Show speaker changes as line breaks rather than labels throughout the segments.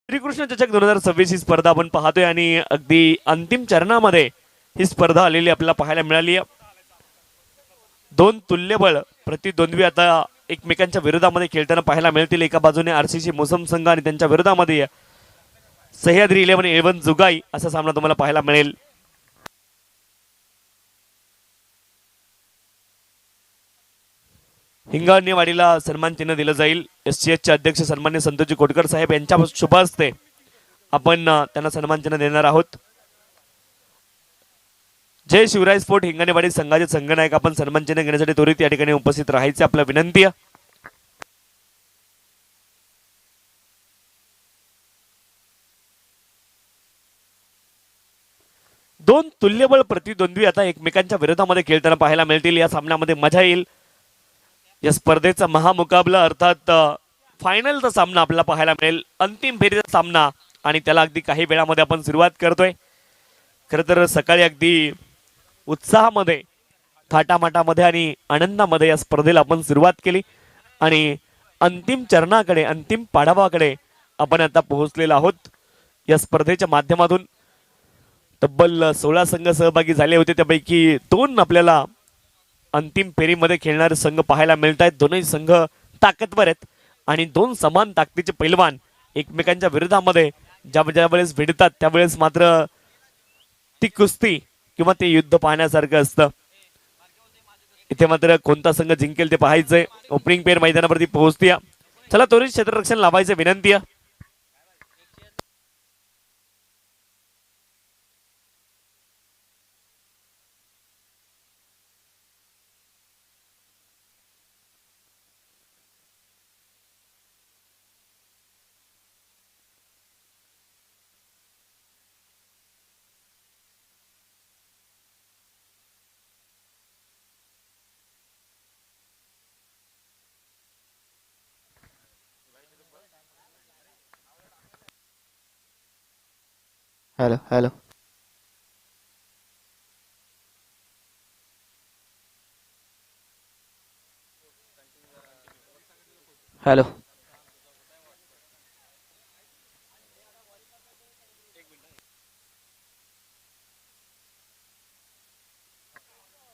श्रीकृष्ण चषक 2026 ही स्पर्धा आपण पाहतोय आणि अगदी अंतिम चरणामध्ये ही स्पर्धा आलेली आपल्याला पाहायला मिळाली आहे. दोन तुल्यबळ प्रतिद्वंद्वी आता एकमेकांच्या विरोधामध्ये खेळताना पाहायला मिळतील. एका बाजूने आरसीसी मोसम संघ आणि त्यांच्या विरोधामध्ये सह्याद्री 11 जुगाई असा सामना तुम्हाला पाहायला मिळेल. हिंगणेवाडीला सन्मान चिन्ह दिलं जाईल. एससीएच चे अध्यक्ष सन्मान्य संतोषजी कोटकर साहेब यांच्या शुभ हस्ते आपण त्यांना सन्मान चिन्ह देणार आहोत. जय शिवराय स्पोर्ट हिंगणेवाडी संघाचे संघनायक आपण सन्मान चिन्ह घेण्यासाठी त्वरित या ठिकाणी उपस्थित राहायचे आपल्या विनंती आहे. दोन तुल्यबळ प्रतिद्वंद्वी आता एकमेकांच्या विरोधामध्ये खेळताना पाहायला मिळतील. या सामन्यामध्ये मजा येईल. या स्पर्धेचा महामुकाबला अर्थात फायनलचा सामना आपल्याला पाहायला मिळेल. अंतिम फेरीचा सामना आणि त्याला अगदी काही वेळामध्ये आपण सुरुवात करतोय. खरं तर सकाळी अगदी उत्साहामध्ये थाटामाटामध्ये आणि आनंदामध्ये या स्पर्धेला आपण सुरुवात केली आणि अंतिम चरणाकडे अंतिम पाडावाकडे आपण आता पोहोचलेलो आहोत. या स्पर्धेच्या माध्यमातून तब्बल 16 संघ सहभागी झाले होते. त्यापैकी 2 आपल्याला अंतिम फेरीमध्ये खेळणारे संघ पाहायला मिळत आहेत. दोन्ही संघ ताकदवर आहेत आणि 2 समान ताकदीचे पैलवान एकमेकांच्या विरोधामध्ये ज्या वेळेस भिडतात त्यावेळेस मात्र ती कुस्ती किंवा ते युद्ध पाहण्यासारखं असतं. इथे मात्र कोणता संघ जिंकेल ते पाहायचंय. ओपनिंग पेअर मैदानावरती पोहोचते. चला त्वरित क्षेत्ररक्षण लावायचं विनंती आहे.
हॅलो हॅलो हॅलो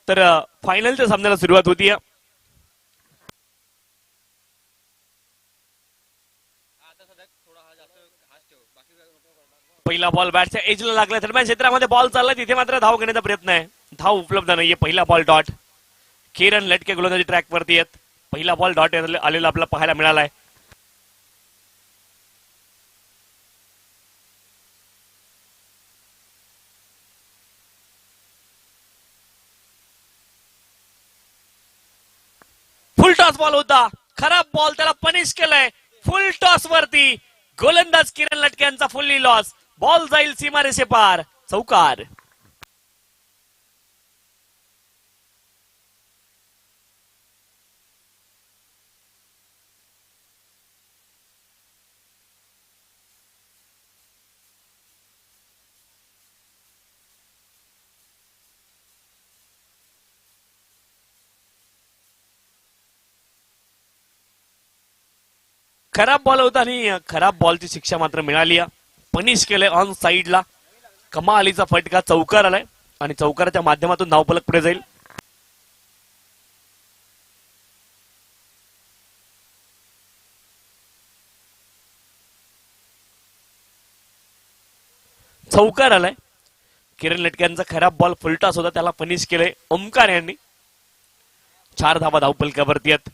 तर फायनलच्या सामन्याला सुरुवात होती. पहिला बॉल बॅटच्या एजला लागला. दरम्यान क्षेत्रामध्ये बॉल चालला. तिथे मात्र धाव घेण्याचा प्रयत्न आहे. धाव उपलब्ध नाहीये. पहिला बॉल डॉट. किरण लटके गोलंदाजी ट्रॅक वरती आहेत. पहिला बॉल डॉट आलेला आपल्याला पाहायला मिळालाय. फुल टॉस बॉल होता. खराब बॉल त्याला पनिश केलंय. फुल टॉस वरती गोलंदाज किरण लटके यांचा फुल्ली लॉस. बॉल जाईल सीमारेषे पार. चौकार. खराब बॉल होता आणि खराब बॉलची शिक्षा मात्र मिळाली. पनिश केलंय ऑन साइडला. कमालीचा फटका. चौकार आलाय आणि चौकाराच्या माध्यमातून धावफलक पुढे जाईल. चौकार आलाय. किरण लटके यांचा खराब बॉल फुलटॉस होता. त्याला पनिश केलंय ओमकार यांनी. 4 धावा धावफलकावरती आहेत.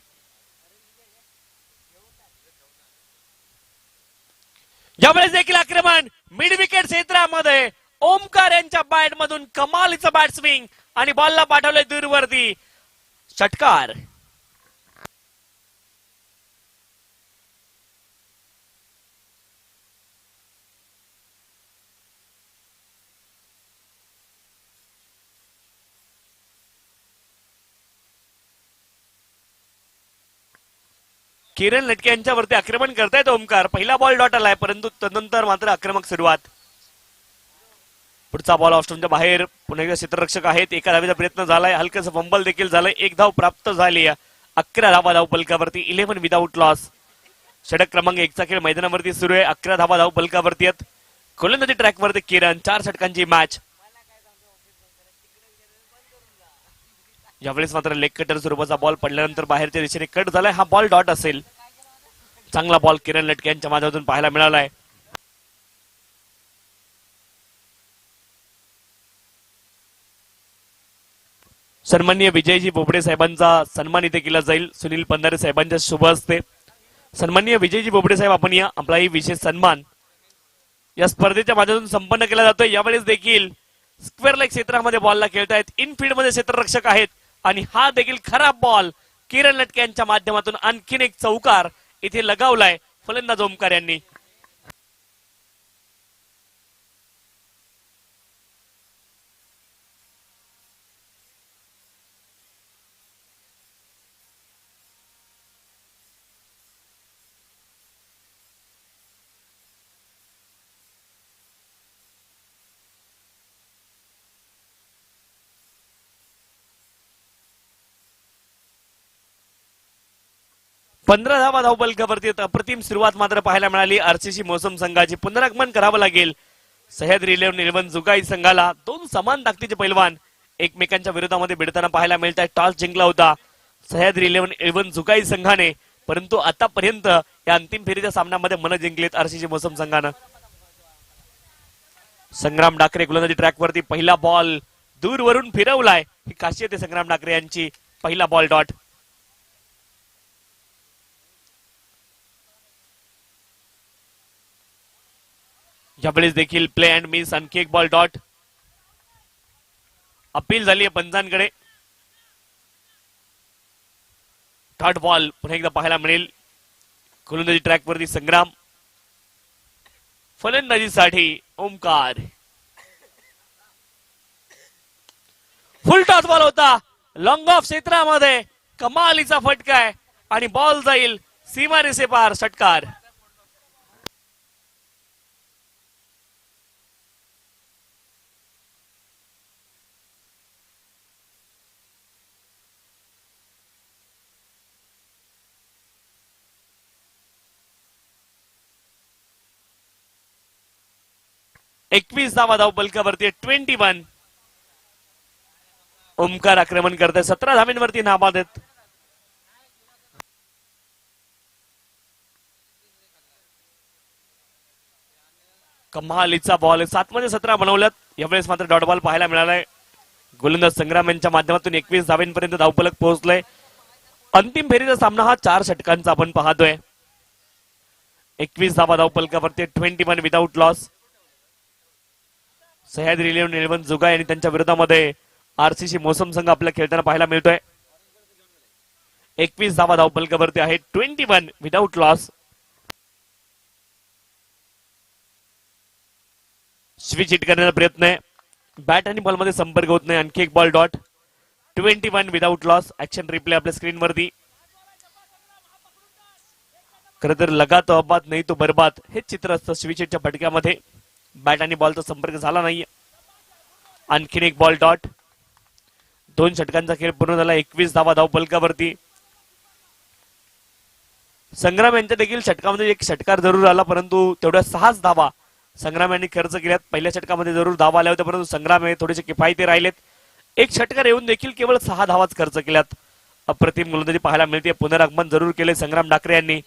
यावेळेस देखील आक्रमण मिड विकेट क्षेत्रामध्ये ओमकार यांच्या बॅट मधून कमालीचं बॅट स्विंग आणि बॉलला पाठवलंय दूरवरती. षटकार. किरण लटके यांच्यावरती आक्रमण करतायत ओमकार. पहिला बॉल डॉट आलाय परंतु तदनंतर मात्र आक्रमक सुरुवात. पुढचा बॉल ऑफस्टोनच्या बाहेर. पुन्हा एकदा क्षेत्ररक्षक आहेत. एका धावेचा प्रयत्न झालाय. हलकंसं फंबल देखील झालंय. 1 धाव प्राप्त झाली. 11 धावा धावफलकावरती. 11 विदाउट लॉस. षटक क्रमांक 1चा खेळ मैदानावरती सुरू आहे. 11 धावा धाव फलकावरती आहेत. गोलंदाजी ट्रॅकवरती किरण. 4 षटकांची मॅच. यावेळेस मात्र लेग कटर स्वरूपाचा बॉल पडल्यानंतर बाहेरच्या दिशेने कट झालाय. हा बॉल डॉट असेल. चांगला बॉल किरण लटके यांच्या माध्यमातून पाहायला मिळालाय. सन्माननीय विजयजी बोबडे साहेबांचा सन्मान इथे केला जाईल. सुनील पंधारे साहेबांच्या शुभ हस्ते. सन्माननीय विजयजी बोबडे साहेब, आपण या आपलाही विशेष सन्मान या स्पर्धेच्या माध्यमातून संपन्न केला जातोय. यावेळेस देखील स्क्वेअर लेग क्षेत्रामध्ये बॉलला खेळतायत. इनफिल्ड मध्ये क्षेत्ररक्षक आहेत आणि हा देखील खराब बॉल किरण लटके यांच्या माध्यमातून आणखीन एक चौकार इथे लगावलाय फलंदाज ओमकार यांनी. पंधरा धावा धाव फलकावरती. अप्रतिम सुरुवात मात्र पाहायला मिळाली आरसीसी मोसम संघाची. पुनरागमन करावं लागेल सह्याद्री 11 जुगाई संघाला. दोन समान ताकदीचे पैलवान एकमेकांच्या विरोधामध्ये भिडताना पाहायला मिळत आहे. टॉस जिंकला होता सह्याद्री 11 जुगाई संघाने, परंतु आतापर्यंत या अंतिम फेरीच्या सामन्यामध्ये मन जिंकलेत आरसीसी मोसम संघानं. संग्राम डाकरे गोलंदाजी ट्रॅकवरती. पहिला बॉल दूरवरून फिरवलाय. ही खासियत आहे संग्राम डाकरे यांची. पहिला बॉल डॉट. यावेळेस देखील प्ले अँड मिस. आणखी एक बॉल डॉट. अपील झाली आहे पंचांकडे. डॉट बॉल पुन्हा एकदा पाहायला मिळेल. गोलंदाजी ट्रॅकवरती संग्राम. फलंदाजीसाठी ओमकार. फुल टॉस बॉल होता. लॉंग ऑफ क्षेत्रामध्ये कमालीचा फटका आहे आणि बॉल जाईल सीमारेषे पार. षटकार. एकवीस धावा धाव फलकावरती. 21. ओमकार आक्रमण करताय. 17 धावांवरती नाबाद आहेत. कमालीचा बॉल. 7 मध्ये 17 बनवल्यात. यावेळेस मात्र डॉट बॉल पाहायला मिळालाय. गोलंदाज संग्राम यांच्या माध्यमातून 21 धावांपर्यंत धावफलक पोहोचलाय. अंतिम फेरीचा सामना हा 4 षटकांचा आपण पाहतोय. 21 धावा धाव फलकावरती. 21 विदाउट लॉस. सह्याद्री 11 जुगाई आणि त्यांच्या विरोधामध्ये आरसीसी मोसम संघ आपल्या खेळताना पाहायला मिळतोय. 21 धावा धाव फलकावरती आहे. 21 विदाउट लॉस. स्विच हिट करण्याचा प्रयत्न आहे. बॅट आणि बॉल मध्ये संपर्क होत नाही. आणखी एक ball dot. 21 without loss. Action replay आपल्या स्क्रीनवरती. खरं तर लगा तो अबाद नाही तो बरबाद हेच चित्र असतं स्विच हिटच्या फटक्यामध्ये. बॅट आणि बॉलचा संपर्क झाला नाही. आणखीन एक बॉल डॉट. 2 षटकांचा खेळ पूर्ण झाला. 21 धावा धाव फलकावरती. संग्राम यांच्या देखील षटकामध्ये एक षटकार जरूर आला, परंतु तेवढ्या 6 धावा संग्राम यांनी खर्च केल्यात. पहिल्या षटकामध्ये जरूर धावा आल्या होत्या, परंतु संग्राम हे थोडेसे किफायती राहिलेत. एक षटकार येऊन देखील केवळ 6 धावाच खर्च केल्यात. अप्रतिम गोलंदाजी पाहायला मिळते. पुनरागमन जरूर केले संग्राम डाकरे यांनी.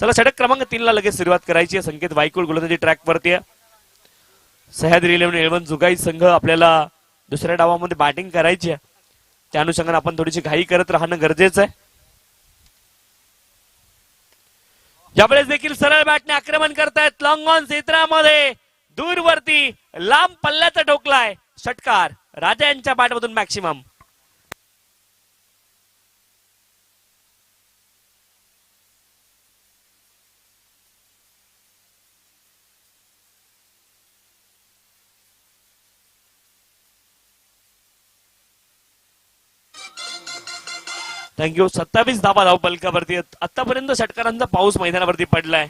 चला षटक क्रमांक 3 ला लगेच सुरुवात करायची आहे. संकेत वायकुळ गोलंदाजी ट्रॅकवरती आहे. सह्याद्री 11 जुगाई संघ आपल्याला दुसऱ्या डावामध्ये बॅटिंग करायची आहे. त्या अनुषंगाने आपण थोडीशी घाई करत राहणं गरजेचं आहे. यावेळेस देखील सरळ बॅटने आक्रमण करतायत. लॉंग ऑन क्षेत्रामध्ये दूरवरती लांब पल्ल्याचा ठोकलाय. षटकार. राजा यांच्या बॅटमधून मॅक्सिमम. थँक्यू. 27 धावा धाव फलकावरती. आतापर्यंत षटकारांचा पाऊस मैदानावरती पडलाय.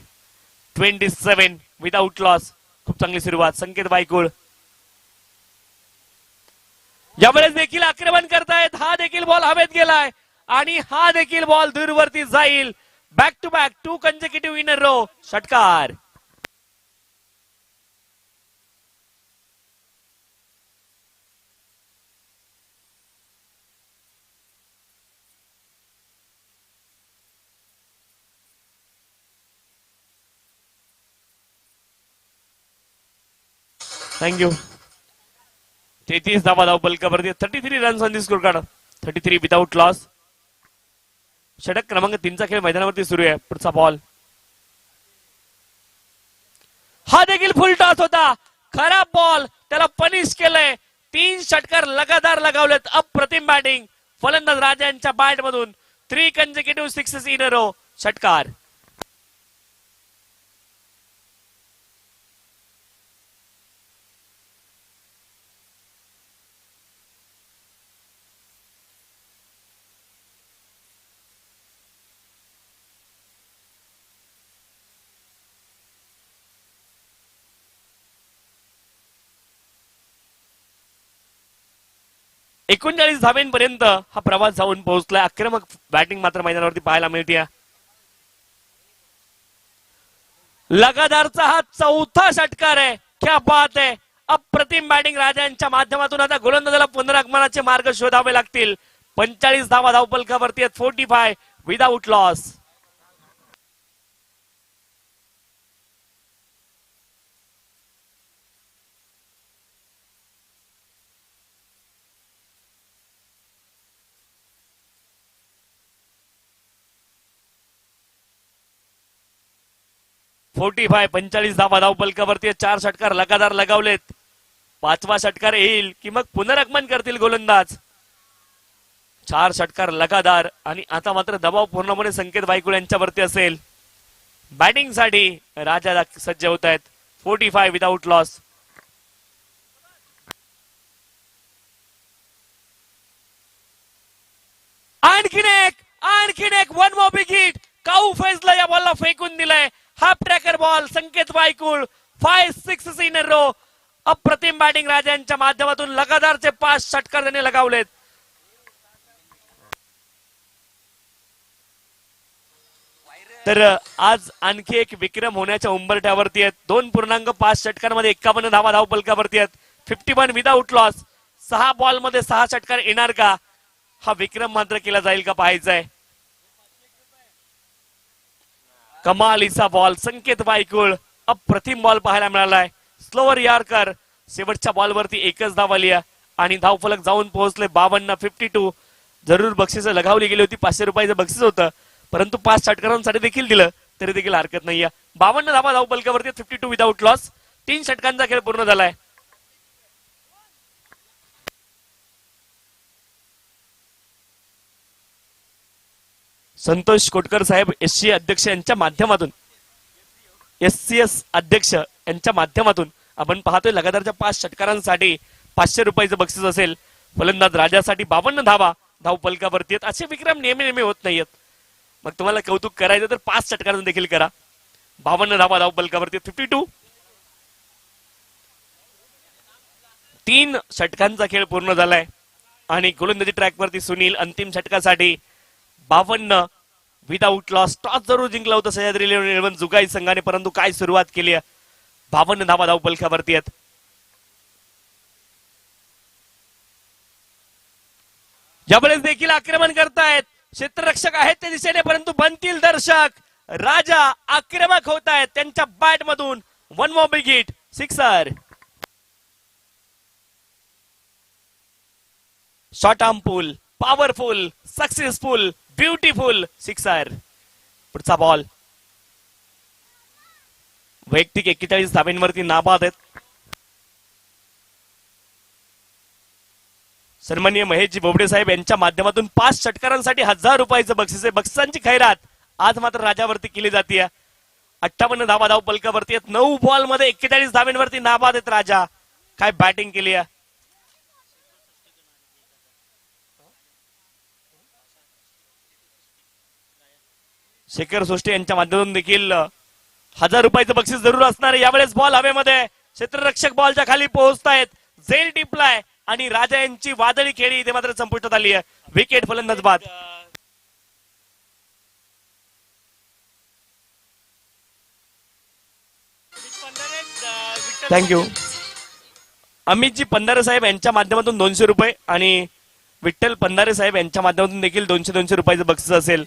27 विदाउट लॉस. खूप चांगली सुरुवात. संकेत वायकुळ यावेळेस देखील आक्रमण करतायत. हा देखील बॉल हवेत गेलाय आणि हा देखील बॉल दूरवरती जाईल. Back to back 2 consecutive in a row षटकार. थँक्यू. 33 धावा धाव बलकावरती 33 runs on the score card. 33 without loss. षटक क्रमांक 3चा खेळ मैदानावरती सुरू आहे. पुढचा बॉल हा देखील फुल टॉस होता. खराब बॉल त्याला पनिश केलंय. 3 षटकार लगातार लगावलेत. अप्रतिम बॅटिंग फलंदाज राजा यांच्या बॅट मधून. 3 consecutive sixes in a row षटकार. एकोणचाळीस धावेंपर्यंत हा प्रवास जाऊन पोहोचलाय. आक्रमक बॅटिंग मात्र मैदानावरती पाहायला मिळते. लगातारचा हा 4था षटकार आहे. क्या बात आहे. अप्रतिम बॅटिंग राजांच्या माध्यमातून. आता गोलंदाजाला पुनरागमनाचे मार्ग शोधावे लागतील. 45 धावा धावपलकावरती आहेत. 45 विदाउट लॉस. फोर्टी 45 धावा धावपलकावरती 4 षटकार लगातार लगावलेत. 5वा षटकार येईल की मग पुनरागमन करतील गोलंदाज. 4 षटकार लगातार आणि आता मात्र दबाव पूर्णपणे संकेत वायकुळ यांच्यावरती असेल. बॅटिंग साठी राजा सज्ज होत आहेत. 45 विदाउट लॉस. आणखीन एक वन मोर बिग हिट. काऊ फैजला या बॉलला फेकून दिलाय. Half tracker ball Sanket Vaikul. 5 sixes in a row. अप्रतिम बॅटिंग राजांच्या माध्यमातून लगातारचे 5 षटकार त्यांनी लगावलेत. तर आज आणखी एक विक्रम होण्याच्या उंबरठ्यावरती आहेत. 2.5 षटकांमध्ये 51 धावा धावपलकावरती आहेत. 51 विदाउट लॉस. 6 बॉल मध्ये 6 षटकार येणार का? हा विक्रम मात्र केला जाईल का पाहायचाय. कमालीचा बॉल संकेत वायकुळ. अप्रतिम बॉल पाहायला मिळालाय. Slower yorker. शेवटच्या बॉलवरती एकच धाव आली आणि धावफलक जाऊन पोहोचले 52. 52 जरूर बक्षीस लगावली गेली होती. 500 रुपयाचं बक्षीस होतं परंतु 5 षटकारांसाठी देखील दिलं तरी देखील हरकत नाहीये. 52 धावा धावपलकावरती 52 विदाउट लॉस. 3 षटकांचा खेळ पूर्ण झालाय. संतोष कोटकर साहेब एससी अध्यक्ष यांच्या माध्यमातून एससीएस अध्यक्ष यांच्या माध्यमातून आपण पाहतोय लगातारच्या 5 षटकारांसाठी 500 रुपयाचं बक्षीस असेल. फलंदाज राजासाठी 52 धावा धावपलकावरती आहेत. असे विक्रम नेहमी होत नाहीयेत. मग तुम्हाला कौतुक करायचं तर 5 षटकारांचं देखील करा. 52 धावा धावपलकावरती 52. 3 षटकांचा खेळ पूर्ण झालाय आणि गोलंदाजी ट्रॅकवरती सुनील अंतिम षटकासाठी 52 विदाउट लॉस. टॉस जरूर जिंकला होता सह्याद्री 11 जुगाई संघाने परंतु काय सुरुवात केली आहे. 52 धावा धावपलकावरती आहेत. यावेळेस देखील आक्रमण करतायत. क्षेत्ररक्षक आहेत त्या दिशेने परंतु बनतील दर्शक. राजा आक्रमक होत आहेत त्यांच्या बॅट मधून. 1 more big hit. Sixer. Short arm pull. Powerful. Successful. Beautiful. Sixer. पुढचा बॉल वैयक्तिक 41 धाब्यांवरती नाबाद आहेत. सन्माननीय महेशजी बोबडे साहेब यांच्या माध्यमातून 5 षटकारांसाठी 1000 रुपयाचं बक्षीस आहे. बक्षिसांची खैरात आज मात्र राजावरती केली जाते. 58 धावा धावपलकावरती आहेत. 9 बॉल मध्ये 41 धाब्यांवरती नाबाद आहेत राजा. काय बॅटिंग केली आहे. शेखर सोष्टे यांच्या माध्यमातून देखील 1000 रुपयाचं बक्षीस जरूर असणार आहे. यावेळेस बॉल हवेमध्ये. क्षेत्ररक्षक बॉलच्या खाली पोहोचतायत. झेल टिपलाय आणि राजा यांची वादळी खेळी इथे मात्र संपुष्टात आली आहे. विकेट फलंदाज बाद. थँक्यू. अमितजी पंधारे साहेब यांच्या माध्यमातून 200 रुपये आणि विठ्ठल पंधारे साहेब यांच्या माध्यमातून देखील 200 रुपयाचं बक्षीस असेल.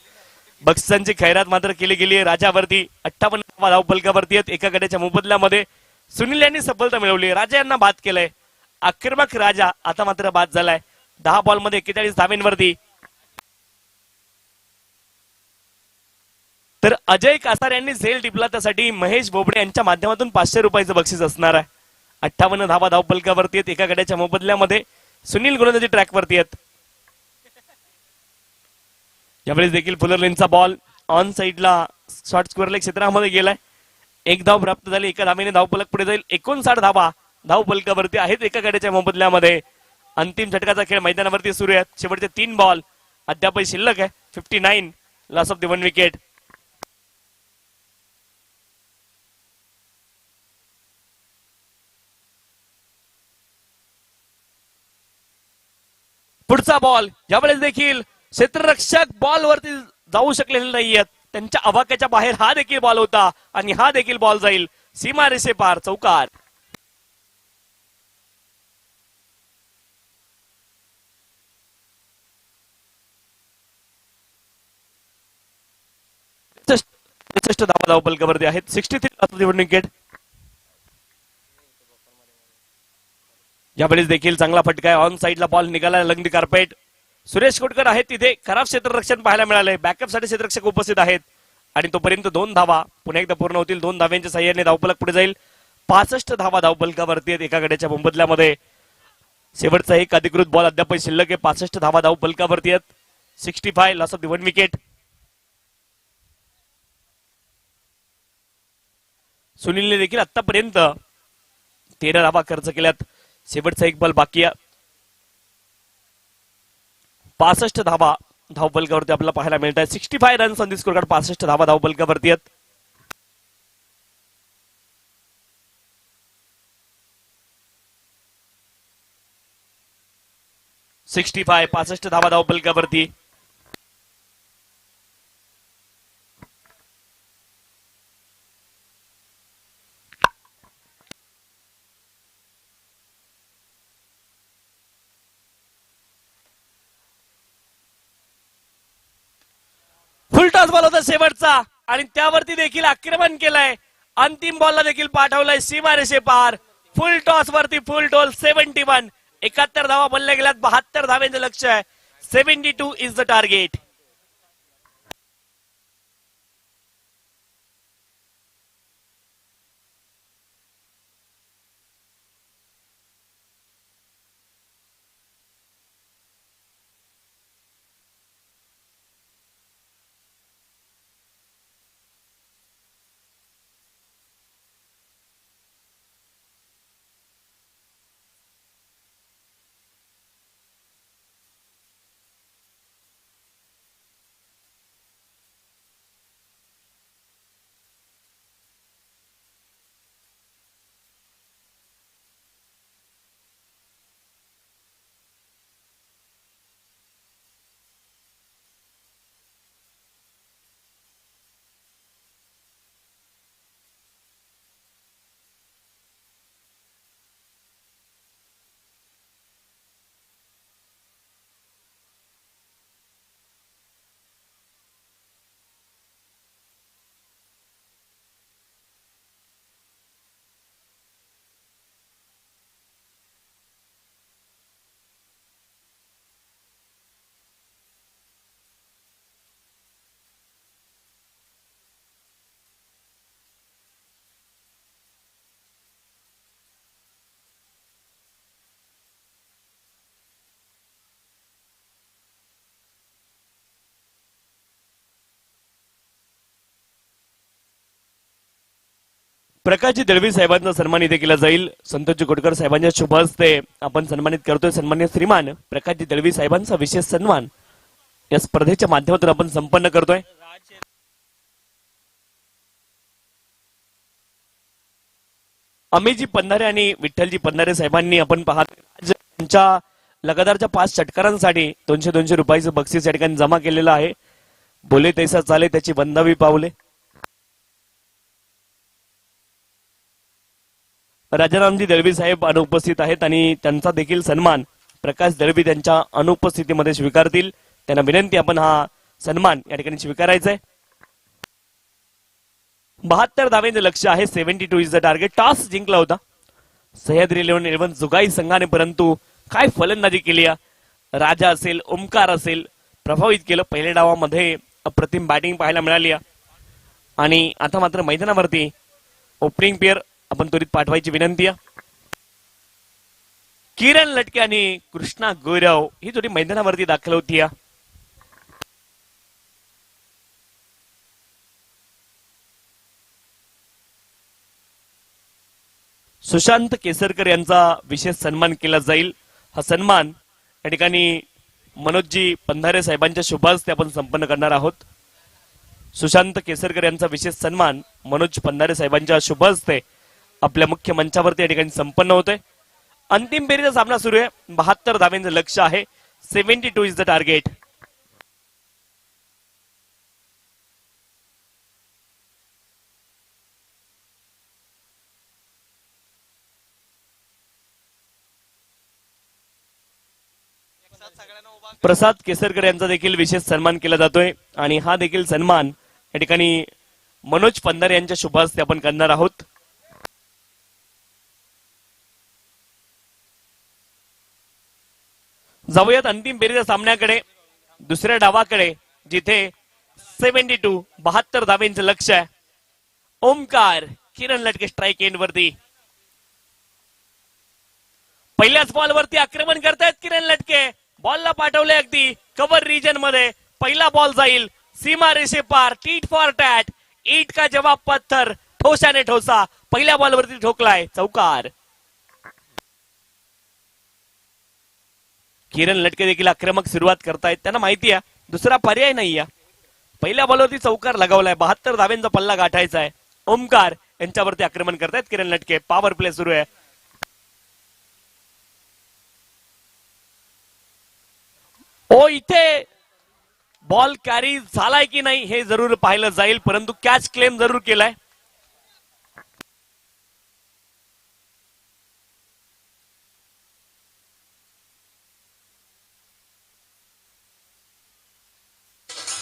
बक्षिसांची खैरात मात्र केली गेली आहे. राजावरती 58 धावफलकावरती आहेत. एका गड्याच्या मोबदल्यामध्ये सुनील यांनी सफलता मिळवली. राजा यांना बाद केलंय. आक्रमक राजा आता मात्र बाद झालाय. 10 बॉलमध्ये 41 धावेंवरती. तर अजय कासार यांनी झेल टिपला, त्यासाठी महेश बोबडे यांच्या माध्यमातून 500 रुपयाचं बक्षीस असणार आहे. 58 धावा धावफलकावरती आहेत. एका गड्याच्या मोबदल्यामध्ये सुनील गोलंदाजी ट्रॅकवरती आहेत. यावेळेस देखील फुलरलेनचा बॉल ऑन साइडला शॉर्ट स्क्वेअर लेग क्षेत्रामध्ये गेलाय. 1 धाव प्राप्त झाली. एका धावेने धावफलक पुढे जाईल. 59 धावा धावफलकावरती आहेत एका गड्याच्या मोबदल्यामध्ये. अंतिम झटकाचा खेळ मैदानावरती सुरू आहे. शेवटचे 3 बॉल अद्यापही शिल्लक आहे. 59 लॉस ऑफ द 1 विकेट. पुढचा बॉल यावेळेस देखील क्षेत्ररक्षक बॉल वरती जाऊ शकलेले नाहीयेत. त्यांच्या आवाक्याच्या बाहेर हा देखील बॉल होता आणि हा देखील बॉल जाईल सीमा रेषे पार. चौकार. धावा धावफलकावरती आहेत. 63 विकेट. यावेळेस देखील चांगला फटका आहे. ऑन साइडला बॉल निघाला लंगडी कार्पेट. सुरेश कोटकर आहेत तिथे. खराब क्षेत्ररक्षण पाहायला मिळाले. बॅकअप साठी क्षेत्ररक्षक उपस्थित आहेत आणि तोपर्यंत 2 धावा पुन्हा एकदा पूर्ण होतील. 2 धाव्यांच्या साह्याने धावफलक पुढे जाईल. 65 धावा धावफलकावरती आहेत एका गड्याच्या मोबदल्यामध्ये. शेवटचा एक अधिकृत बॉल अद्याप शिल्लक आहे. 65 धावा धावफलकावरती आहेत. 65 लॉस ऑफ द 1 विकेट. सुनीलने देखील आतापर्यंत 13 धावा खर्च केल्यात. शेवटचा एक बॉल बाकी आहे. 65 धावा धावफलकावरती आपल्याला पाहायला मिळत आहे. 65 runs on the score card. 65 धावा धावफलकावरती आहेत. सिक्स्टी 65 धावा धावफलकावरती. फुल टॉस बॉल होता शेवटचा आणि त्यावरती देखील आक्रमण केलंय. अंतिम बॉलला देखील पाठवलंय सीमारेषे पार. फुल टॉस वरती फुल टोल 71. 71 धावा बोलल्या गेल्यात. 72 धाव्यांचं लक्ष आहे. 72 इज द टार्गेट. प्रकाशजी दळवी साहेबांचा सन्मान इथे केला जाईल. संतोषजी कोटकर साहेबांच्या शुभ हस्ते आपण सन्मानित करतोय. सन्मान्य श्रीमान प्रकाशजी दळवी साहेबांचा विशेष सन्मान या स्पर्धेच्या माध्यमातून आपण संपन्न करतोय. अमितजी पंधारे आणि विठ्ठलजी पंधारे साहेबांनी आपण पाहत त्यांच्या लगातारच्या 5 षटकारांसाठी 200 रुपयाचं बक्षीस या ठिकाणी जमा केलेलं आहे. बोले तैसा चाले त्याची वंदावी पावले. राजारामजी दळवी साहेब अनुपस्थित आहेत आणि त्यांचा देखील सन्मान प्रकाश दळवी त्यांच्या अनुपस्थितीमध्ये स्वीकारतील. त्यांना विनंती आपण हा सन्मान या ठिकाणी स्वीकारायचा आहे. 72 धावेचं लक्ष आहे. 72 इज द टार्गेट. टॉस जिंकला होता सह्याद्री 11 जुगाई संघाने, परंतु काय फलंदाजी केली. राजा असेल, ओमकार असेल, प्रभावित केलं. पहिल्या डावामध्ये अप्रतिम बॅटिंग पाहायला मिळाली आणि आता मात्र मैदानावरती ओपनिंग पेअर आपण त्वरित पाठवायची विनंती आहे. किरण लटके आणि कृष्णा गौरव ही जोडी मैदानावरती दाखल होती. सुशांत केसरकर यांचा विशेष सन्मान केला जाईल. हा सन्मान या ठिकाणी मनोजजी पंधारे साहेबांच्या शुभ हस्ते आपण संपन्न करणार आहोत. सुशांत केसरकर यांचा विशेष सन्मान मनोज पंधारे साहेबांच्या शुभ हस्ते आपल्या मुख्य मंचावरती या ठिकाणी संपन्न होतोय. अंतिम फेरीचा सामना सुरू आहे. 72 धावेचं लक्ष आहे. 72 इज द टार्गेट. प्रसाद केसरकर यांचा देखील विशेष सन्मान केला जातोय आणि हा देखील सन्मान या ठिकाणी मनोज पंधारे यांच्या शुभ हस्ते आपण करणार आहोत. जाऊयात अंतिम फेरीच्या सामन्याकडे, दुसऱ्या डावाकडे, जिथे 72 धावेंचं लक्ष आहे. ओमकार, किरण लटके स्ट्राईक एंड वरती. पहिल्याच बॉल वरती आक्रमण करतायत किरण लटके. बॉलला पाठवले अगदी कव्हर रिजन मध्ये. पहिला बॉल जाईल सीमा रेषे पार. Tit for tat. ईट का जवाब पत्थर. ठोसाने ठोसा. पहिल्या बॉल वरती ठोकलाय. चौकार. किरण लटके देखील आक्रमक सुरुवात करतायत. त्यांना माहिती आहे दुसरा पर्याय नाहीये. पहिल्या बॉलवरती चौकार लगावलाय. 72 धावेंचा पल्ला गाठायचा आहे. ओमकार यांच्यावरती आक्रमण करतायत किरण लटके. पॉवर प्ले सुरू आहे. ओ इथे बॉल कॅरी झालाय की नाही हे जरूर पाहिलं जाईल, परंतु कॅच क्लेम जरूर केलाय.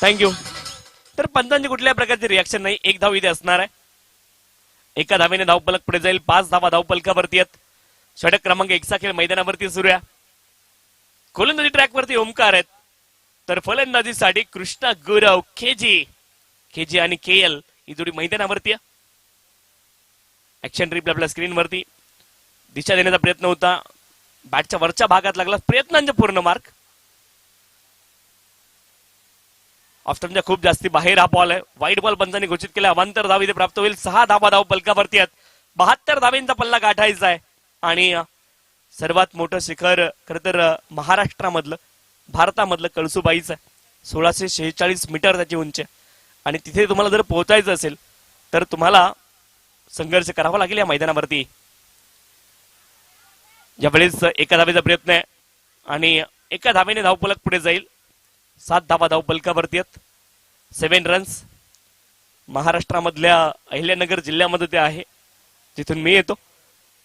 थँक्यू. तर पंचांची कुठल्या प्रकारचे रिॲक्शन नाही. एक धाव इथे असणार आहे. एका धावेने धावपलक पुढे जाईल. 5 धावा धावपलकावरती आहेत. षटक क्रमांक 1 चा खेळ मैदानावरती सुरू आहे. गोलंदाजी ट्रॅकवरती ओमकार आहेत, तर फलंदाजीसाठी कृष्णा गौरव, केजी आणि केएल ही जोडी मैदानावरती आहे. ऍक्शन रिप्ले आपल्या स्क्रीनवरती. दिशा देण्याचा प्रयत्न होता, बॅटच्या वरच्या भागात लागला. प्रयत्नांचे पूर्ण मार्क. ऑफ्टनच्या खूप जास्ती बाहेर हा बॉल आहे. वाईट बॉल पंचांनी घोषित केला. अवांतर धाव इथे प्राप्त होईल. 6 धावा धाव पलकावरती आहेत. 72 धावेंचा पल्ला गाठायचा आहे आणि सर्वात मोठं शिखर खरं तर महाराष्ट्रामधलं, भारतामधलं कळसुबाईचं आहे. 1646 मीटर त्याची उंची आणि तिथे तुम्हाला जर पोहोचायचं असेल तर तुम्हाला संघर्ष करावा लागेल या मैदानावरती. यावेळेस एका धावेचा प्रयत्न आहे आणि एका धावेने धावपलक पुढे जाईल. 7 धावा धावपलकावरती आहेत. 7 रन्स. महाराष्ट्रामधल्या अहिल्यानगर जिल्ह्यामध्ये ते आहे जिथून मी येतो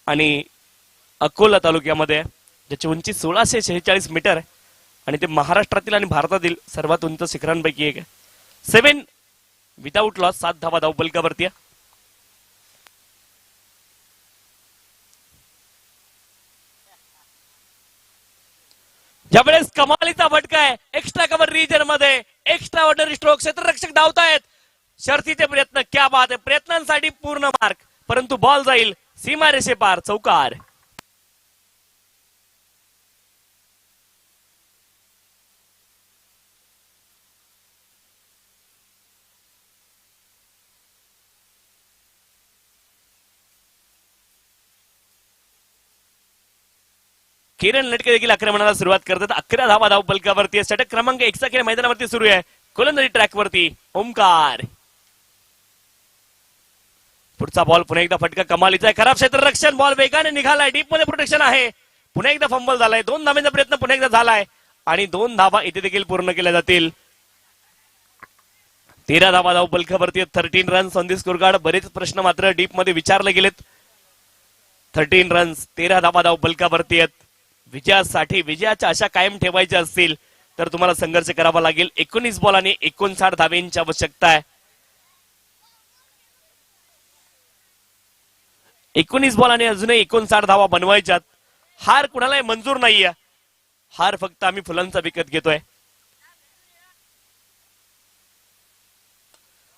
आणि अकोला तालुक्यामध्ये, ज्याची उंची 1646 मीटर आहे आणि ते महाराष्ट्रातील आणि भारतातील सर्वात उंच शिखरांपैकी एक आहे. 7 विदाउट लॉस. 7 धावा धावपलकावरती आहे. ज्यावेळेस कमालीचा फटका आहे एक्स्ट्रा कव्हर रिजन मध्ये. Extraordinary stroke. क्षेत्ररक्षक धावतायत. शर्थीचे प्रयत्न. क्या बात आहे. प्रयत्नांसाठी पूर्ण मार्क, परंतु बॉल जाईल सीमा रेषे पार. चौकार. किरण लटके देखील आक्रमणाला सुरुवात करतात. 11 धावा धावपलकावरती. षटक क्रमांक 1 चा खेळ मैदानावरती सुरू आहे. गोलंदाजी ट्रॅकवरती ओमकार. पुढचा बॉल पुन्हा एकदा फटका कमालीचा आहे. खराब क्षेत्ररक्षण. बॉल वेगाने निघालाय. डीप मध्ये प्रोटेक्शन आहे. पुन्हा एकदा फंबल झालाय. 2 धावेचा प्रयत्न पुन्हा एकदा झालाय आणि 2 धावा इथे देखील पूर्ण केल्या जातील. 13 धावा धावपलकावरती. 13 runs on the score card. बरेच प्रश्न मात्र डीप मध्ये विचारले गेलेत. 13 रन्स, 13 धावा बलकावरती आहेत. विजयासाठी विजयाच्या आशा कायम ठेवायच्या असतील तर तुम्हाला संघर्ष करावा लागेल. 19 बॉल आणि 59 धावेंची आवश्यकता आहे. 19 बॉल आणि अजूनही 59 धावा बनवायच्यात. हार कुणालाही मंजूर नाहीये. हार फक्त आम्ही फुलांचा विकत घेतोय.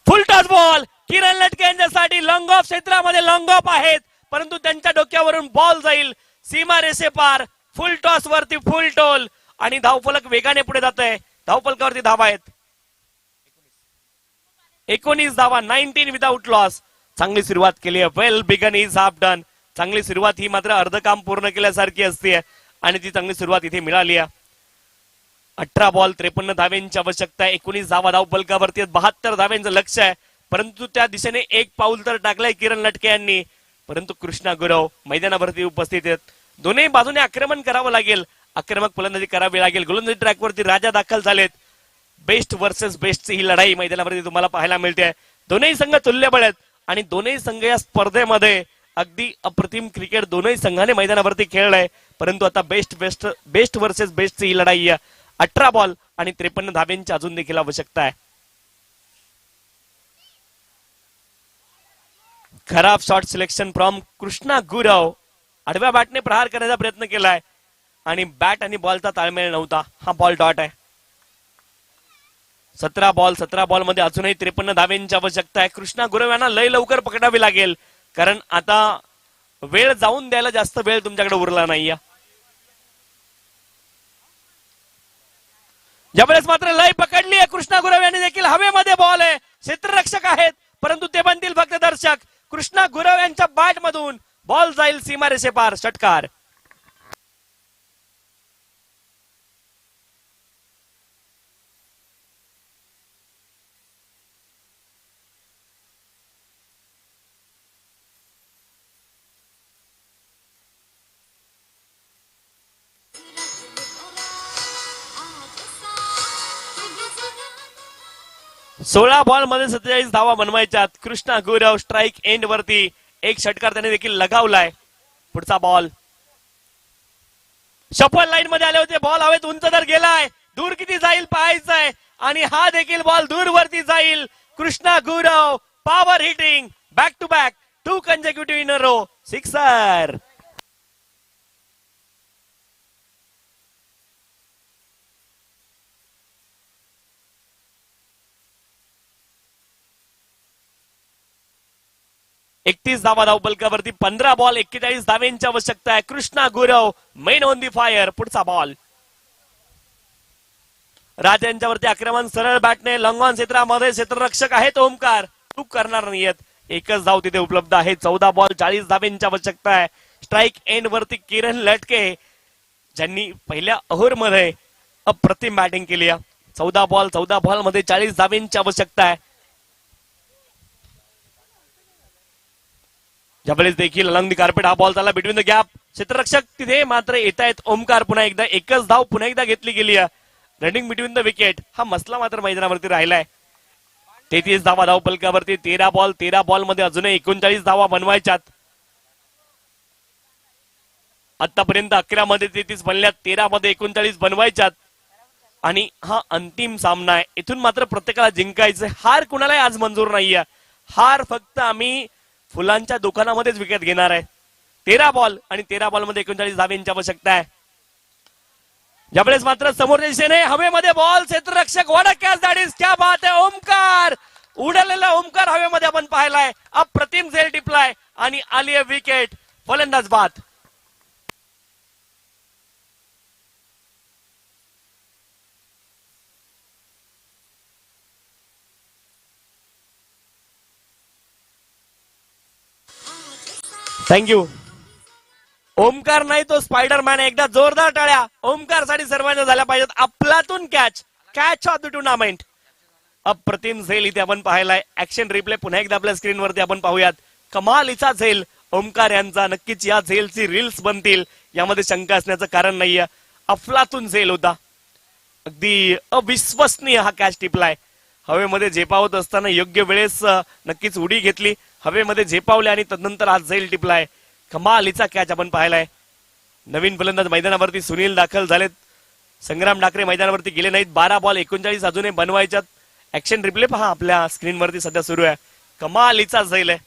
फुल टॉस बॉल किरण लटके यांच्यासाठी लॉंग ऑफ क्षेत्रामध्ये लॉंग ऑफ आहेत, परंतु त्यांच्या डोक्यावरून बॉल जाईल सीमा रेषे पार. फुल टॉस वरती फुल टोल आणि धावफलक वेगाने पुढे जात आहे. धावफलकावरती धावा आहेत 19 धावा, 19 विदाउट लॉस. चांगली सुरुवात केली आहे. Well begun is half done. चांगली सुरुवात ही मात्र अर्ध काम पूर्ण केल्यासारखी असते आणि ती चांगली सुरुवात इथे मिळाली आहे. 18 बॉल 53 धावेंची आवश्यकता आहे. 19 धावा धावफलकावरती 72 धावेंचं लक्ष आहे, परंतु त्या दिशेने एक पाऊल तर टाकलंय किरण लटके यांनी. परंतु कृष्णा गुरव मैदानावरती उपस्थित आहेत. दोन्ही बाजूने आक्रमण करावं लागेल. आक्रमक फलंदाजी करावी लागेल. गोलंदाजी ट्रॅकवरती राजा दाखल झालेत. बेस्ट वर्सेस बेस्टची ही लढाई मैदानावरती तुम्हाला पाहायला मिळते. दोन्ही संघ तुल्यबळ आहेत आणि दोन्ही संघ या स्पर्धेमध्ये अगदी अप्रतिम क्रिकेट दोन्ही संघाने मैदानावरती खेळलाय. परंतु आता बेस्ट वर्सेस बेस्टची ही लढाई आहे. 18 बॉल आणि 53 धावेंची अजून देखील आवश्यकता आहे. खराब shot selection from Krishna Gurav. आडव्या बॅटने प्रहार करण्याचा प्रयत्न केलाय आणि बॅट आणि बॉलचा ताळमेळ नव्हता. हा बॉल डॉट आहे. 17 बॉल मध्ये अजूनही 53 धावेंची आवश्यकता आहे. कृष्णा गुरव यांना लय लवकर पकडावी लागेल, कारण आता वेळ जाऊन द्यायला जास्त वेळ तुमच्याकडे उरला नाहीये. ज्यावेळेस मात्र लय पकडली आहे कृष्णा गुरव यांनी देखील. हवेमध्ये बॉल आहे. क्षेत्ररक्षक आहेत, परंतु ते बनतील फक्त दर्शक. कृष्णा गुरव यांच्या बॅट मधून बॉल जाईल सीमारेषे पार. षटकार. सोळा बॉल मध्ये 47 धावा बनवायच्यात. कृष्णा गुरव स्ट्राईक एंड वरती. एक षटकार त्याने देखील लगावलाय. पुढचा बॉल शफल लाईन मध्ये आले होते. बॉल हवेत उंच तर गेलाय. दूर किती जाईल पाहायचंय आणि हा देखील बॉल दूर वरती जाईल. Krishna Gurav power hitting back to back 2 consecutive in a row. Sixer. एकतीस धावा धावफलकावरती. 15 बॉल 41 धावेंची आवश्यकता आहे. Krishna Gurav man on the fire. पुढचा बॉल राज यांच्यावरती आक्रमण सरळ बॅटने लॉंग ऑन क्षेत्रामध्ये. क्षेत्ररक्षक आहेत ओमकार. चूक करणार नाहीयेत. एकच धाव तिथे उपलब्ध आहे. 14 बॉल 40 धावेंची आवश्यकता आहे. स्ट्राईक एंड वरती किरण लटके ज्यांनी पहिल्या ओव्हर मध्ये अप्रतिम बॅटिंग केली आहे. 14 बॉल मध्ये 40 धावेंची आवश्यकता आहे. ज्यावेळेस देखील अलंग दी कार्पेट हा बॉल झाला बिटवीन द गॅप. क्षेत्ररक्षक तिथे मात्र येत आहेत. ओमकार पुन्हा एकदा. एकच धाव पुन्हा एकदा घेतली गेली आहे. रनिंग बिटवीन द विकेट हा मसला मात्र मैदानावरती राहिलाय. 33 धावा धावफलकावरती. 13 बॉल मध्ये अजूनही 39 धावा बनवायच्यात. आतापर्यंत 11 मध्ये 33 बनल्यात. 13 मध्ये 39 बनवायच्यात आणि हा अंतिम सामना आहे. इथून मात्र प्रत्येकाला जिंकायचं. हार कुणालाही आज मंजूर नाहीये. हार फक्त आम्ही फुलांच्या दुकानामध्येच विकेट घेणार आहे. 13 बॉल आणि 13 बॉल मध्ये 39 धावेंची आवश्यकता आहे. ज्यावेळेस मात्र समोरच्या दिशेने हवेमध्ये बॉल. क्षेत्ररक्षक what a catch that is. क्या बात आहे. ओमकार उडलेला ओमकार हवेमध्ये आपण पाहिलाय. अप्रतिम झेल टिपलाय आणि आली आहे विकेट. फलंदाज बाद. थँक्यू. ओमकार नाही तो स्पायडरमॅन. एकदा जोरदार टाळ्या ओमकार साठी सर्वांच्या झाल्या पाहिजेत. आपलातून कॅच ऑफ द टुर्नामेंट. अप्रतिम झेल इथे आपण पाहिलाय. ऍक्शन रिप्ले पुन्हा एकदा आपल्या स्क्रीनवरती आपण पाहूयात. कमालीचा झेल ओमकार यांचा. नक्कीच या झेलची रील्स बनतील यामध्ये शंका असण्याचं कारण नाहीये. अफलातून झेल होता. अगदी अविश्वसनीय हा कॅच टिपलाय. हवेमध्ये झेपावत असताना योग्य वेळेस नक्कीच उडी घेतली. हवेमध्ये झेपावले आणि तदनंतर आज झेल टिपलाय. कमालीचा कॅच आपण पाहिलाय. नवीन फलंदाज मैदानावरती सुनील दाखल झालेत. संग्राम डाकरे मैदानावरती गेले नाहीत. 12 बॉल 39 अजूनही बनवायच्यात. ऍक्शन रिप्ले पहा आपल्या स्क्रीनवरती सध्या सुरू आहे. कमालीचा झैल आहे.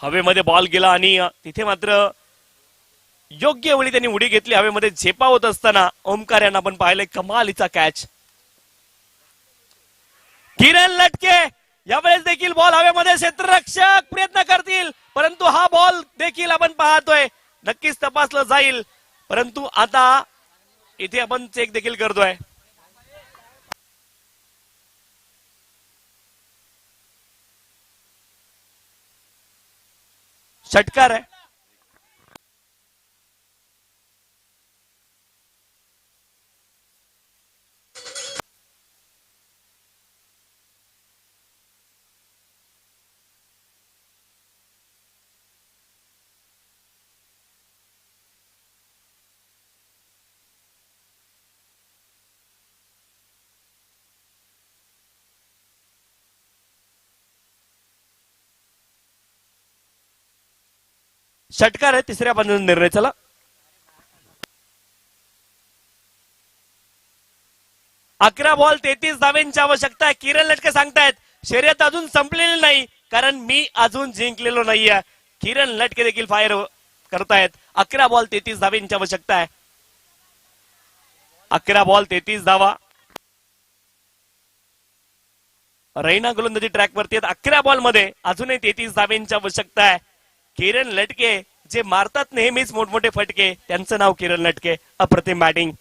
हवेमध्ये बॉल गेला आणि तिथे मात्र योग्य वेळी त्यांनी उडी घेतली. हवेमध्ये झेपा होत असताना ओमकार यांना आपण पाहिलंय. कमालीचा कॅच. किरण लटके यावेळेस देखील बॉल हवेमध्ये क्षेत्ररक्षक प्रयत्न करतील, परंतु हा बॉल देखील आपण पाहतोय नक्कीच तपासलं जाईल, परंतु आता इथे आपण चेक देखील करतोय. षटकार आहे. षटकार आहे. तिसऱ्या पंचाचा निर्णय. चला 11 बॉल 33 धावांची आवश्यकता आहे. किरण लटके सांगतायत शर्यत अजून संपलेली नाही, कारण मी अजून जिंकलेलो नाहीये. किरण लटके देखील फायर करतायत. 11 बॉल 33 धावांची आवश्यकता आहे. 11 बॉल 33 धावा. रैना गोलंदाजी ट्रॅक वरती आहेत. 11 बॉल मध्ये अजूनही 33 धावांची आवश्यकता आहे. किरण लटके जे मारतात नेहमीच मोठमोठे फटके, त्यांचं नाव किरण लटके. अप्रतिम बॅटिंग.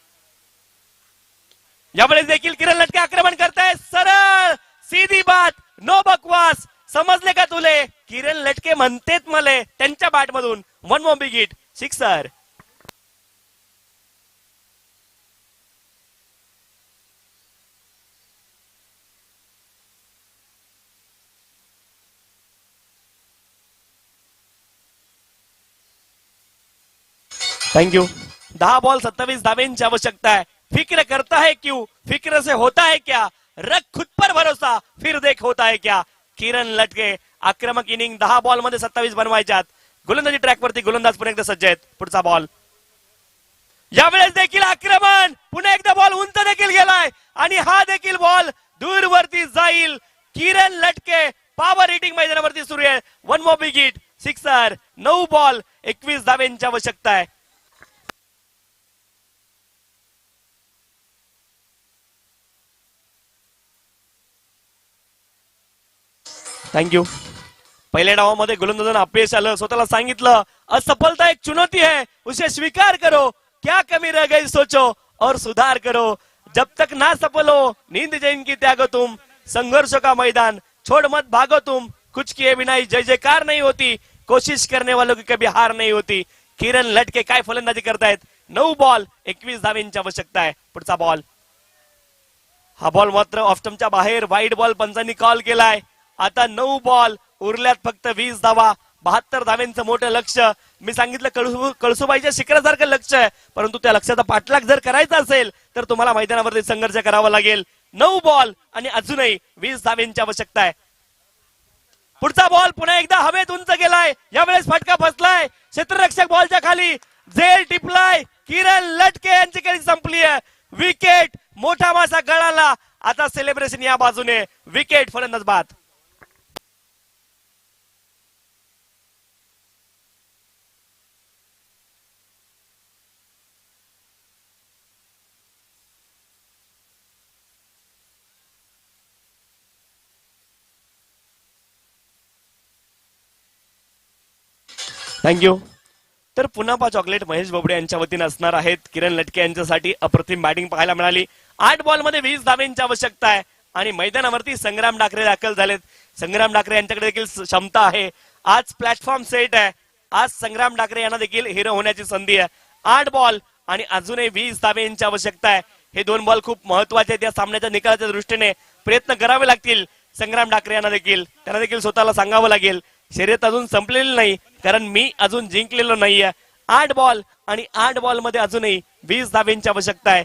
यावेळेस देखील किरण लटके आक्रमण करतायत. सरळ सीधी बात, नो बकवास. समजले का तुले? किरण लटके म्हणतेत मले त्यांच्या बॅट मधून. One more big hit, sixer. Thank you. 10 ball 27 धावेंची आवश्यकता है. फिक्र करता है क्यों, फिक्र से होता है क्या, रख खुद पर भरोसा फिर देख होता है क्या. किरण लटके आक्रमक इनिंग. 10 बॉल मध्ये 27 बनवायच्यात. गोलंदाजी ट्रॅक वरती गोलंदाज पुन्हा एकदा सज्ज आहेत. पुढचा बॉल. यावेळेस देखील आक्रमण. पुन्हा एकदा बॉल उंच देखील गेलाय आणि हा देखील बॉल दूरवरती जाईल. किरण लटके पॉवर हिटिंग मैदानावरती सुरू आहे. One more big hit, sixer. 9 ball 21 धावेंची आवश्यकता आहे. Thank you. पहिल्या डावामध्ये गोलंदाजांना अपयश आलं. स्वतःला सांगितलं असफलता एक चुनौती है, उसे स्वीकार करो. क्या कमी रह गई सोचो और सुधार करो. जब तक ना सफल हो नींद जैन की त्यागो तुम. संघर्षों का मैदान छोड़ मत भागो तुम. कुछ किए बिना जय जयकार नहीं होती. कोशिश करने वालों की कभी हार नहीं होती. किरण लटके काय फलंदाजी करतायत. 9 बॉल 21 धावेंची आवश्यकता आहे. पुढचा बॉल. हा बॉल मात्र ऑफ स्टंपच्या बाहेर. वाईड बॉल पंचांनी कॉल केलाय. आता 9 बॉल उरल्यात फक्त 20 धावा. 72 धाव्यांचं मोठं लक्ष. मी सांगितलं कळसुबाईच्या शिखरासारखं लक्ष आहे, परंतु त्या लक्ष्याचा पाठलाग जर करायचा असेल तर तुम्हाला मैदानावरती संघर्ष करावा लागेल. 9 बॉल आणि अजूनही 20 धाव्यांची आवश्यकता आहे. पुढचा बॉल पुन्हा एकदा हवेत उंच गेलाय. यावेळेस फटका फसलाय. क्षेत्ररक्षक बॉलच्या खाली झेल टिपलाय. किरण लटके यांची खेळी संपली आहे. विकेट. मोठा मासा गळाला. आता सेलिब्रेशन या बाजूने. विकेट. फलंदाज बाद. थँक्यू. तर पुन्हा पा चॉकलेट महेश बोबडे यांच्या वतीने असणार आहेत. किरण लटके यांच्यासाठी अप्रतिम बॅटिंग पाहायला मिळाली. 8 बॉल मध्ये 20 धावेंची आवश्यकता आहे आणि मैदानावरती संग्राम डाकरे दाखल झालेत. संग्राम डाकरे यांच्याकडे देखील क्षमता आहे. आज प्लॅटफॉर्म सेट आहे. आज संग्राम डाकरे यांना देखील हिरो होण्याची संधी आहे. 8 बॉल आणि अजूनही 20 धावेंची आवश्यकता आहे. हे 2 बॉल खूप महत्वाचे आहेत. या सामन्याच्या निकालाच्या दृष्टीने प्रयत्न करावे लागतील संग्राम डाकरे यांना देखील. त्यांना देखील स्वतःला सांगावं लागेल शर्यत अजून संपलेली नाही, कारण मी अजून जिंकलेलो नाहीये. 8 बॉल आणि 8 बॉल मध्ये अजूनही 20 धावेंची आवश्यकता आहे.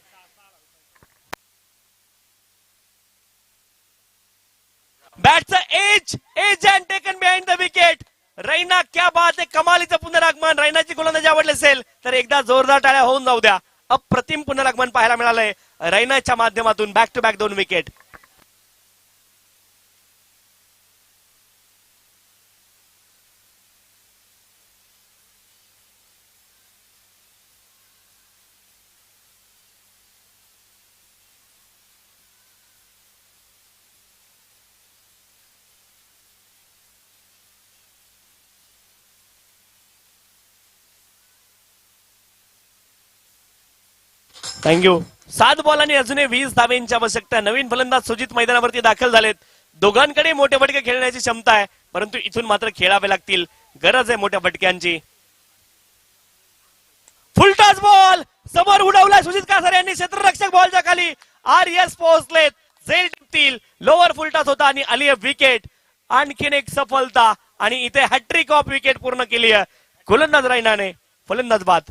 बॅटचा edge and taken behind the wicket. Raina क्या बात आहे, कमालीचं पुनरागमन. रैनाची गोलंदाजी आवडली असेल तर एकदा जोरदार टाळ्या होऊन जाऊ द्या. अप्रतिम पुनरागमन पाहायला मिळालंय रैनाच्या माध्यमातून. Back to back 2 wicket. Thank you. 7 ball आणि अजूनही 20 धावेंची आवश्यकता. नवीन फलंदाज सुजित मैदानावरती दाखल झालेत. दोघांकडे मोठे फटके खेळण्याची क्षमता आहे, परंतु इथून मात्र खेळावे लागतील. गरज आहे मोठ्या फटक्यांची. फुलटॉस बॉल समोर उडवलाय सुजित कासारे यांनी. क्षेत्ररक्षक बॉलच्या खाली. RS पोहोचलेत. झेल टिपतील. लोअर फुलटॉस होता आणि आली आहे विकेट. आणखीन एक सफलता आणि इथे हॅट्रिक ऑफ विकेट पूर्ण केली आहे गोलंदाज रैनाने. फलंदाज बाद.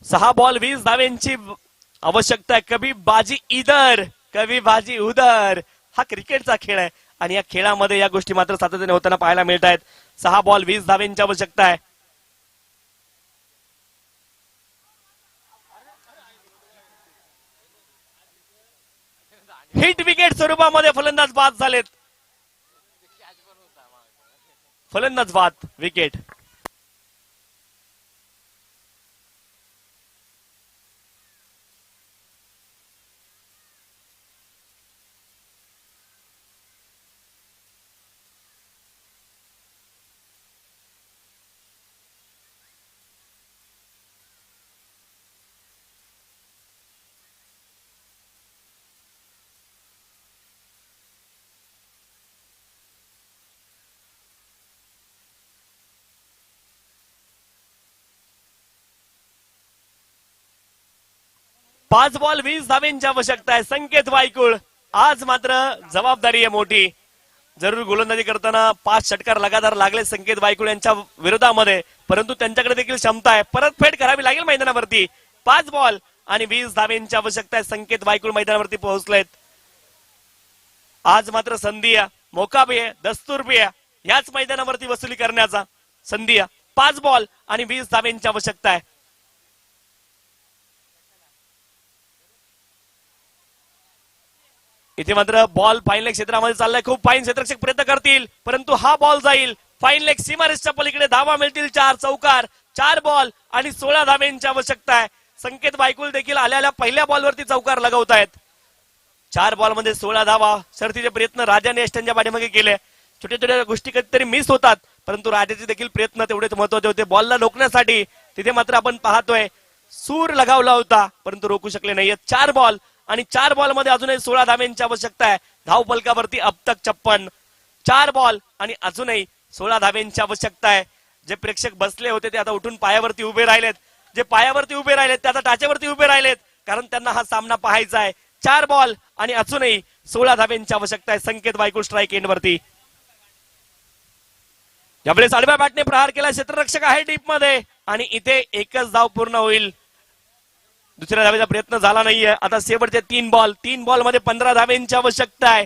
सहा बॉल 20 धावेंची आवश्यकता आहे. कभी बाजी इधर कभी बाजी उधर. हा क्रिकेटचा खेळ आहे आणि या खेळामध्ये या गोष्टी मात्र सातत्याने होताना पाहायला मिळत आहेत. 6 बॉल 20 धावेंची आवश्यकता आहे. हिट विकेट स्वरूपामध्ये फलंदाज बाद झालेत. फलंदाज बाद. विकेट. पाच बॉल 20 धावेंची आवश्यकता आहे. संकेत वायकुळ आज मात्र जबाबदारी आहे मोठी. जरूर गोलंदाजी करताना 5 षटकार लगातार लागले संकेत वायकुळ यांच्या विरोधामध्ये, परंतु त्यांच्याकडे देखील क्षमता आहे. परतफेड करावी लागेल मैदानावरती. 5 बॉल आणि 20 धावेंची आवश्यकता आहे. संकेत वायकुळ मैदानावरती पोहोचलेत. आज मात्र संधी आहे, मोका भी आहे, दस्तूर भी आहे याच मैदानावरती वसुली करण्याचा. संधी आहे. 5 बॉल आणि 20 धावेंची आवश्यकता आहे. इथे मात्र बॉल फाईन लेग क्षेत्रामध्ये चाललाय. खूप फाईन. क्षेत्ररक्षक प्रयत्न करतील, परंतु हा बॉल जाईल फाईन लेग सीमारेषच्या पलीकडे. धावा मिळतील 4 चौकार. 4 बॉल आणि 16 धावेंची आवश्यकता आहे. संकेत वायकुळ देखील आल्याला पहिल्या बॉलवरती चौकार लगवतायत. 4 बॉल मध्ये 16 धावा. शर्थीचे प्रयत्न राजाने यष्टांच्या पाठीमागे केले. छोट्या छोट्या गोष्टी कधीतरी मिस होतात, परंतु राजाचे देखील प्रयत्न तेवढेच महत्वाचे होते बॉलला रोखण्यासाठी. तिथे मात्र आपण पाहतोय सूर लगावला होता, परंतु रोखू शकले नाहीये. 4 बॉल आणि 4 बॉल मध्ये अजूनही 16 धावेंची आवश्यकता आहे. धाव फलकावरती अब तक 56. 4 बॉल आणि अजूनही 16 धावेंची आवश्यकता आहे. जे प्रेक्षक बसले होते ते आता उठून पायावरती उभे राहिलेत. जे पायावरती उभे राहिलेत ते आता टाचेवरती उभे राहिलेत, कारण त्यांना हा सामना पाहायचा आहे. 4 बॉल आणि अजूनही 16 धावेंची आवश्यकता आहे. संकेत वायकुळ स्ट्राईक एंड वरती. यावेळेस आडव्या बॅटने प्रहार केला. क्षेत्ररक्षक आहे डीप मध्ये आणि इथे एकच धाव पूर्ण होईल. दुसऱ्या धावेचा प्रयत्न झाला नाहीये. आता शेवटचे 3 बॉल. 3 बॉल मध्ये 15 धावेंची आवश्यकता आहे.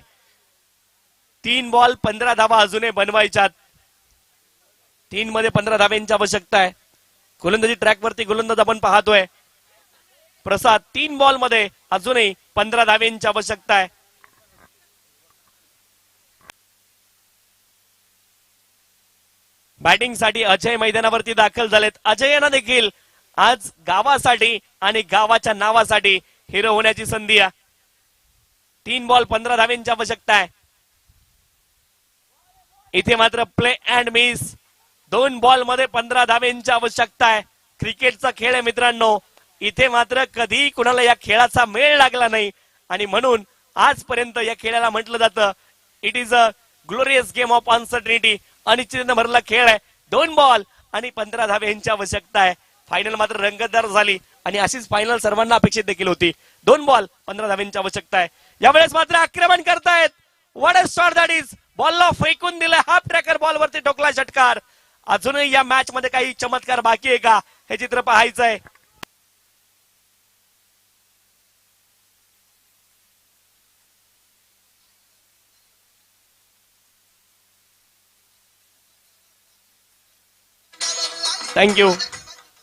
3 बॉल 15 धावा अजूनही बनवायच्यात. 3 मध्ये 15 धावेंची आवश्यकता आहे. गोलंदाजी ट्रॅक वरती गोलंदाज आपण पाहतोय प्रसाद. 3 बॉल मध्ये अजूनही 15 धावेंची आवश्यकता आहे. बॅटिंग साठी अजय मैदानावरती दाखल झालेत. अजयना देखील आज गावासाठी आणि गावाच्या नावासाठी हिरो होण्याची संधी आहे. 3 बॉल 15 धावेंची आवश्यकता आहे. इथे मात्र प्ले अँड मिस. 2 बॉल मध्ये 15 धावेंची आवश्यकता आहे. क्रिकेटचा खेळ आहे मित्रांनो. इथे मात्र कधी कुणाला या खेळाचा मेळ लागला नाही आणि म्हणून आजपर्यंत या खेळाला म्हटलं जातं it is a glorious game of uncertainty. अनिश्चिततेने भरला खेळ आहे. 2 बॉल आणि 15 धाब्यांची आवश्यकता आहे. फायनल मात्र रंगतदार झाली आणि अशीच फायनल सर्वांना अपेक्षित देखील होती. 2 बॉल 15 धाब्यांची आवश्यकता आहे. यावेळेस मात्र आक्रमण करतायत. What a shot that is. बॉलला फेकून दिलं, हाफ ट्रॅकर बॉल वरती ठोकला षटकार. अजूनही या मॅच मध्ये काही चमत्कार बाकी आहे का हे चित्र पाहायचं आहे. थँक्यू.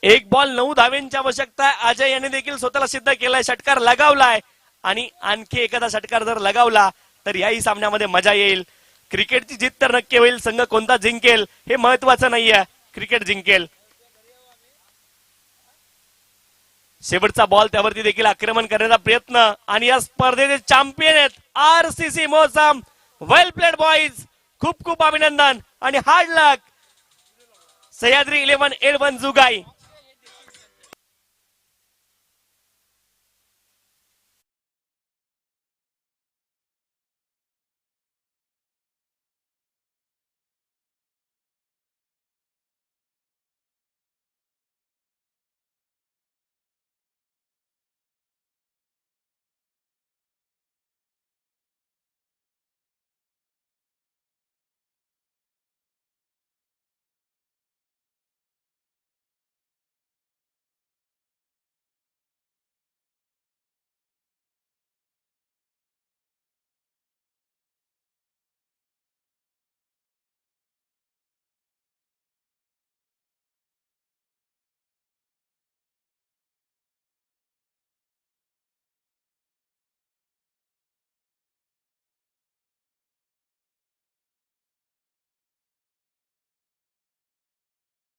1 बॉल 9 धाव्यांची आवश्यकता आहे. अजय यांनी देखील स्वतःला सिद्ध केलाय. षटकार लगावलाय आणि आणखी एखादा षटकार जर लगावला तर याही सामन्यामध्ये मजा येईल. क्रिकेटची जीत तर नक्की होईल. संघ कोणता जिंकेल हे महत्वाचं नाहीये, क्रिकेट जिंकेल. शेवटचा बॉल त्यावरती देखील आक्रमण करण्याचा प्रयत्न आणि या स्पर्धेचे चॅम्पियन आहेत आरसीसी मोसम. वेल प्लेड बॉईज. खूप खूप अभिनंदन आणि हार्ड लक. सह्याद्री 11 जुगाई.